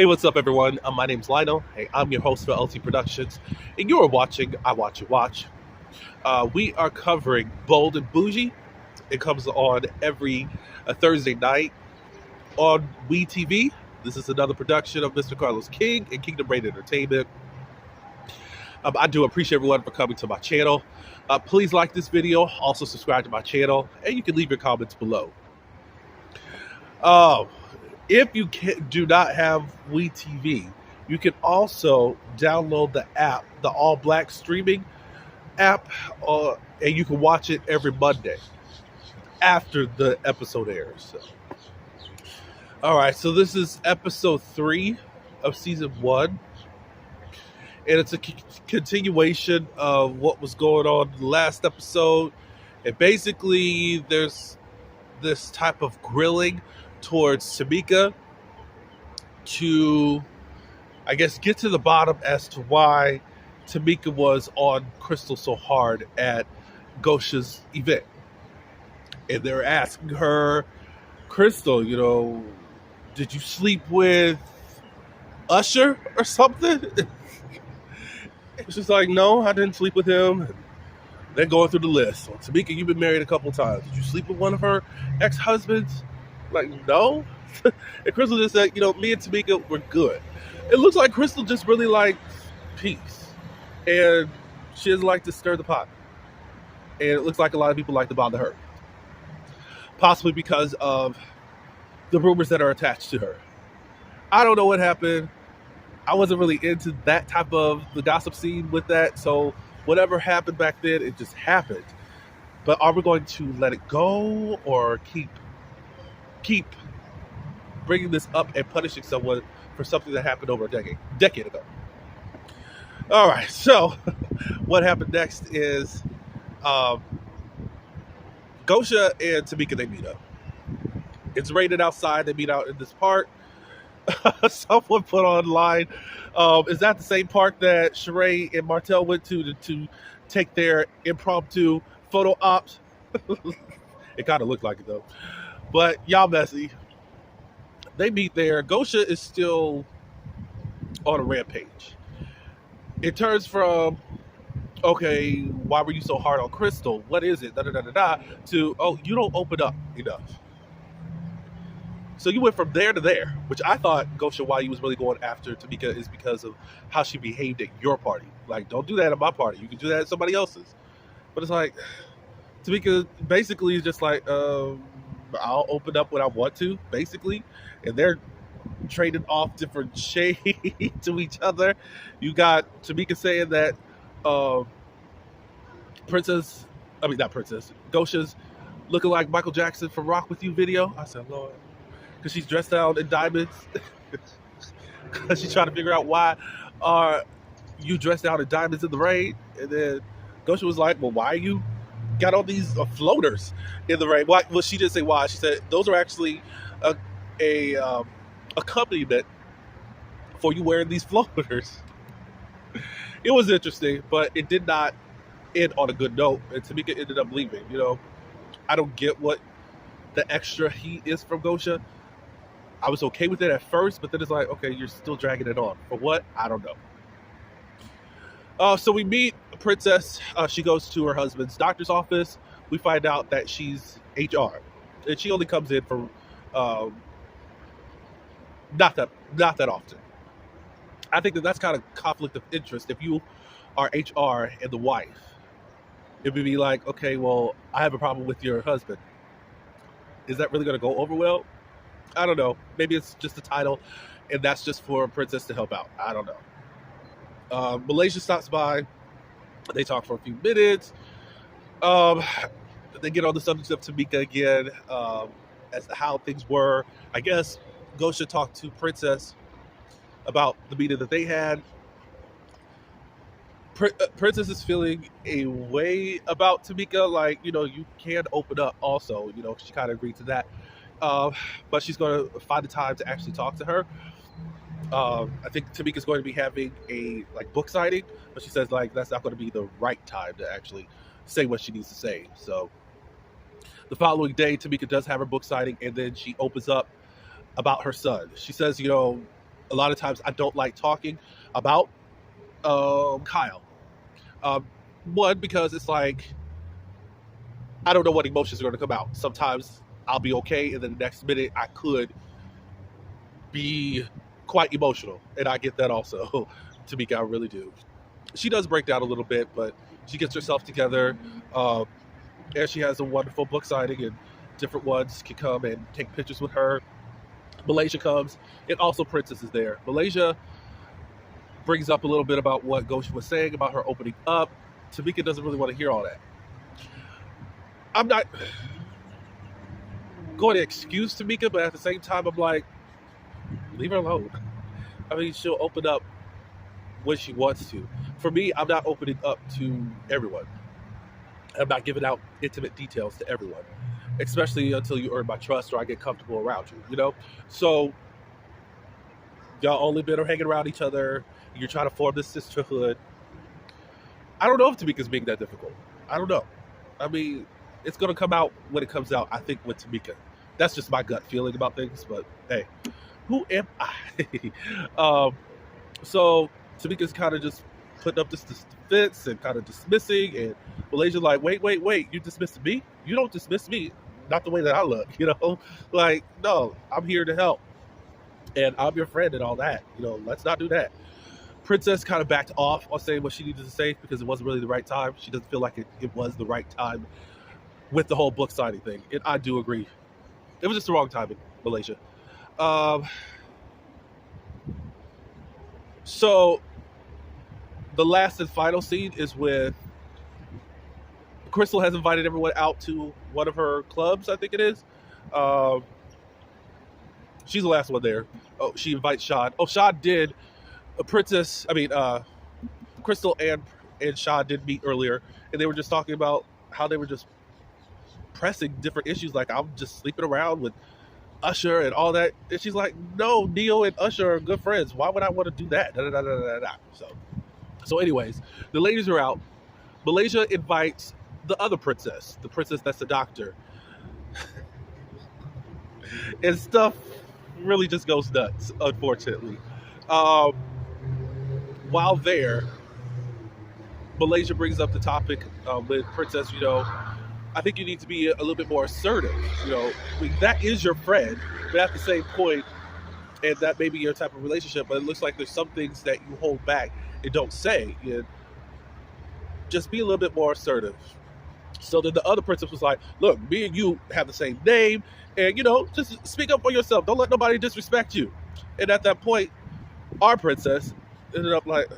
Hey, what's up, everyone? My name's Lionel. Hey, I'm your host for LT Productions, and you are watching I Watch You Watch. We are covering Bold and Bougie. It comes on every Thursday night on We TV. This is another production of Mr. Carlos King and Kingdom Reign Entertainment. I do appreciate everyone for coming to my channel. Please like this video, also subscribe to my channel, and you can leave your comments below. If you do not have We TV, you can also download the app, the All Black streaming app, and you can watch it every Monday after the episode airs. All right, so this is episode 3 of season 1, and it's a continuation of what was going on in the last episode. And basically, there's this type of grilling towards Tamika to, I guess, get to the bottom as to why Tamika was on Crystal so hard at Gosha's event. And they're asking her, Crystal, did you sleep with Usher or something? It's just like, no, I didn't sleep with him. And they're going through the list. So, Tamika, you've been married a couple times. Did you sleep with one of her ex-husbands? Like, no. And Crystal just said, me and Tamika were good. It looks like Crystal just really likes peace. And she doesn't like to stir the pot. And it looks like a lot of people like to bother her. Possibly because of the rumors that are attached to her. I don't know what happened. I wasn't really into that type of the gossip scene with that. So whatever happened back then, it just happened. But are we going to let it go or keep bringing this up and punishing someone for something that happened over a decade ago? All right, so what happened next is Gosha and Tamika, they meet up. It's raining outside. They meet out in this park. Someone put online, is that the same park that Sheree and Martell went to take their impromptu photo ops? It kind of looked like it, though. But y'all messy. They meet there. Gosha is still on a rampage. It turns from, okay, why were you so hard on Crystal? What is it? To, oh, you don't open up enough. So you went from there to there, which I thought Gosha, why he was really going after Tamika is because of how she behaved at your party. Like, don't do that at my party. You can do that at somebody else's. But it's like, Tamika basically is just like, I'll open up when I want to, basically. And they're trading off different shade to each other. You got Tamika saying that Gosha's looking like Michael Jackson from Rock With You video. I said, Lord. Because she's dressed out in diamonds. Because she's trying to figure out why are you dressed out in diamonds in the rain. And then Gosha was like, well, why you got all these floaters in the rain? Why? Well, she didn't say why. She said those are actually a accompaniment for you wearing these floaters. It was interesting, but it did not end on a good note. And Tamika ended up leaving. I don't get what the extra heat is from Gosha. I was okay with it at first, but then it's like, okay, you're still dragging it on. For what? I don't know. So we meet Princess. She goes to her husband's doctor's office. We find out that she's HR. And she only comes in for not that often. I think that's kind of conflict of interest. If you are HR and the wife, it would be like, okay, well, I have a problem with your husband. Is that really going to go over well? I don't know. Maybe it's just a title, and that's just for Princess to help out. I don't know. Malaysia stops by. They talk for a few minutes. They get on the subject of Tamika again, as to how things were. I guess Gosha talked to Princess about the meeting that they had. Princess is feeling a way about Tamika, like, you can open up also. She kind of agreed to that. But she's going to find the time to actually talk to her. I think Tamika's going to be having a book signing, but she says that's not going to be the right time to actually say what she needs to say. So the following day, Tamika does have her book signing, and then she opens up about her son. She says, A lot of times I don't like talking about Kyle. Um, One, because it's like I don't know what emotions are going to come out. Sometimes I'll be okay, and then the next minute I could be quite emotional, and I get that also. Tamika, I really do. She does break down a little bit, but she gets herself together, um, and she has a wonderful book signing, and different ones can come and take pictures with her. Malaysia comes, and also Princess is there. Malaysia brings up a little bit about what Goshen was saying about her opening up. Tamika doesn't really want to hear all that. I'm not going to excuse Tamika, but at the same time, I'm like, leave her alone. I mean, she'll open up when she wants to. For me, I'm not opening up to everyone. I'm not giving out intimate details to everyone, especially until you earn my trust or I get comfortable around you, you know? So, y'all only been hanging around each other. You're trying to form this sisterhood. I don't know if Tamika's being that difficult. I don't know. I mean, it's going to come out when it comes out, I think, with Tamika. That's just my gut feeling about things, but hey, who am I? So Tamika's kind of just putting up this defense and kind of dismissing, and Malaysia's like, wait, you dismissed me? You don't dismiss me, not the way that I look, you know? Like, no, I'm here to help, and I'm your friend and all that, you know, let's not do that. Princess kind of backed off on saying what she needed to say because it wasn't really the right time. She doesn't feel like it was the right time with the whole book signing thing, and I do agree. It was just the wrong timing, Malaysia. So the last and final scene is with Crystal has invited everyone out to one of her clubs, I think it is. She's the last one there. Oh, she invites Shad. Oh, Shad did. Crystal and Shad did meet earlier, and they were just talking about how they were just pressing different issues. Like, I'm just sleeping around with Usher and all that. And she's like, no, Neo and Usher are good friends. Why would I want to do that? Da, da, da, da, da, da. So anyways, the ladies are out. Malaysia invites the other princess, the princess that's the doctor. And stuff really just goes nuts, unfortunately. While there, Malaysia brings up the topic with Princess, you know, I think you need to be a little bit more assertive. You know, I mean, that is your friend, but at the same point, and that may be your type of relationship, but it looks like there's some things that you hold back and don't say. And just be a little bit more assertive. So then the other princess was like, look, me and you have the same name, and, you know, just speak up for yourself. Don't let nobody disrespect you. And at that point, our princess ended up like,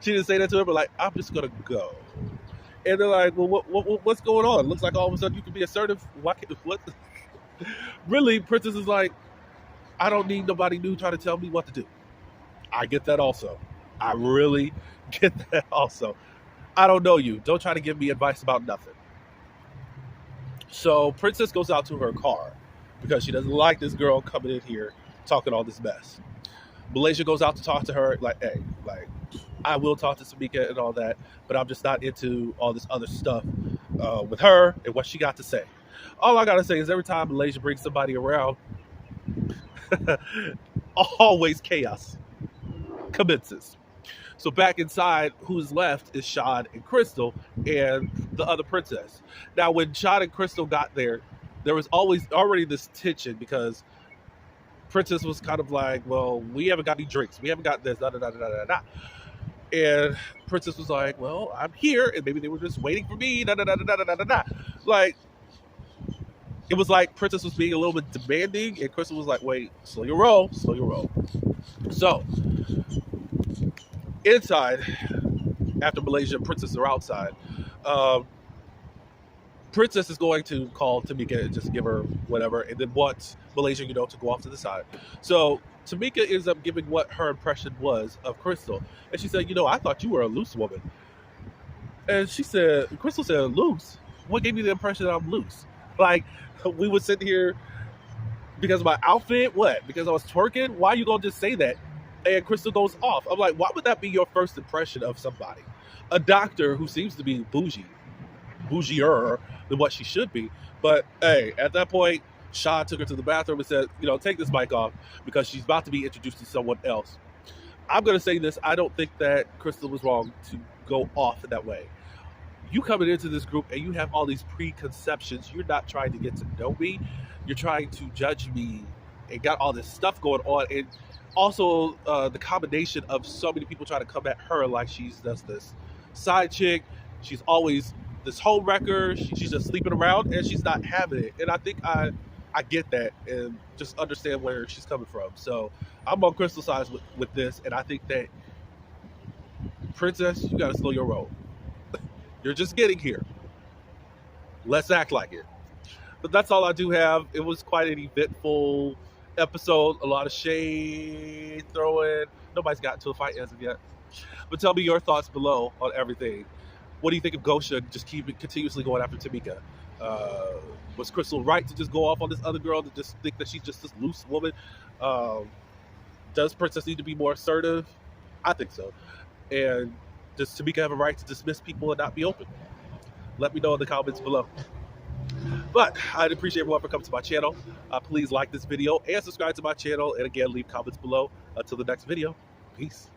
she didn't say that to her, but like, I'm just going to go. And they're like, well, what's going on? Looks like all of a sudden you can be assertive. What? Really, Princess is like, I don't need nobody new trying to tell me what to do. I get that also. I really get that also. I don't know you. Don't try to give me advice about nothing. So Princess goes out to her car because she doesn't like this girl coming in here talking all this mess. Malaysia goes out to talk to her like, hey, like, I will talk to Tamika and all that, but I'm just not into all this other stuff with her and what she got to say. All I got to say is every time Malaysia brings somebody around, always chaos commences. So back inside, who's left is Shad and Crystal and the other princess. Now, when Shad and Crystal got there was always already this tension because Princess was kind of like, well, we haven't got any drinks. We haven't got this, da da da da da da. And Princess was like, well, I'm here, and maybe they were just waiting for me, da da da da da da da da. Like, it was like Princess was being a little bit demanding, and Crystal was like, wait, slow your roll, slow your roll. So, inside, after Malaysia and Princess are outside, Princess is going to call Tamika and just give her whatever, and then wants Malaysia, you know, to go off to the side. So Tamika ends up giving what her impression was of Crystal. And she said, you know, I thought you were a loose woman. And Crystal said, loose? What gave you the impression that I'm loose? Like, we would sit here because of my outfit? What? Because I was twerking? Why are you going to just say that? And Crystal goes off. I'm like, why would that be your first impression of somebody? A doctor who seems to be bougier than what she should be. But hey, at that point, Shaw took her to the bathroom and said, take this mic off because she's about to be introduced to someone else. I'm going to say this. I don't think that Crystal was wrong to go off in that way. You coming into this group and you have all these preconceptions. You're not trying to get to know me. You're trying to judge me and got all this stuff going on. And also the combination of so many people trying to come at her like she's just this side chick. She's always this home wrecker. She's just sleeping around and she's not having it. And I think I get that and just understand where she's coming from. So I'm on Crystal's side with this. And I think that, Princess, you got to slow your roll. You're just getting here. Let's act like it. But that's all I do have. It was quite an eventful episode. A lot of shade throwing. Nobody's gotten to a fight as of yet. But tell me your thoughts below on everything. What do you think of Gosha just continuously going after Tamika? Was Crystal right to just go off on this other girl to just think that she's just this loose woman? Does Princess need to be more assertive? I think so. And does Tamika have a right to dismiss people and not be open? Let me know in the comments below. But I'd appreciate everyone for coming to my channel. Please like this video and subscribe to my channel. And again, leave comments below. Until the next video, peace.